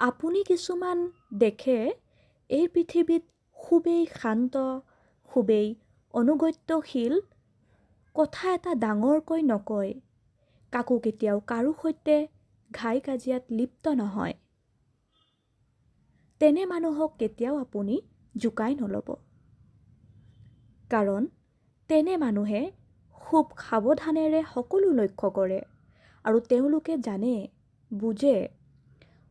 আপুনি কিছুমান দেখে এই পৃথিৱীত খুবেই শান্ত, খুবেই অনুগত্যশীল, কথা এটা ডাঙৰকৈ নকয়, কাকো কেতিয়াও কাৰো সৈতে ঘাই কাজিয়াত লিপ্ত নহয়। তেনে মানুহক কেতিয়াও আপুনি জোকাই নল'ব। কাৰণ তেনে মানুহে খুব সাৱধানেৰে সকলো লক্ষ্য কৰে আৰু তেওঁলোকে জানে, বুজে,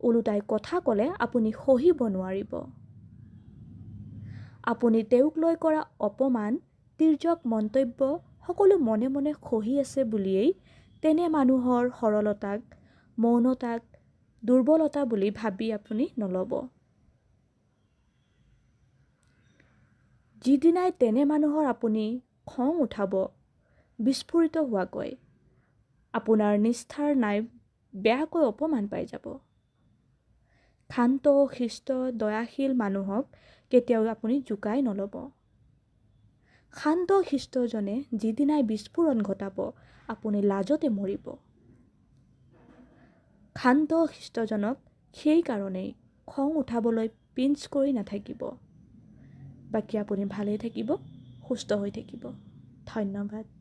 ওলোটাই কথা ক'লে আপুনি সহিব নোৱাৰিব। আপুনি তেওঁক লৈ কৰা অপমান, তিৰ্যক মন্তব্য সকলো মনে মনে সহি আছে বুলিয়েই তেনে মানুহৰ সৰলতাক, মৌনতাক দুৰ্বলতা বুলি ভাবি আপুনি নল'ব। যিদিনাই তেনে মানুহৰ আপুনি খং উঠাব, বিস্ফোৰিত হোৱাকৈ, আপোনাৰ নিষ্ঠাৰ নাই বেয়াকৈ অপমান পাই যাব। শান্ত, শিষ্ট, দয়াশীল মানুহক কেতিয়াও আপুনি জোকাই নল'ব। শান্ত শিষ্টজনে যিদিনাই বিস্ফোৰণ ঘটাব, আপুনি লাজতে মৰিব। শান্ত শিষ্টজনক সেইকাৰণেই খং উঠাবলৈ পিঞ্চ কৰি নাথাকিব। বাকী আপুনি ভালেই থাকিব, সুস্থ হৈ থাকিব। ধন্যবাদ।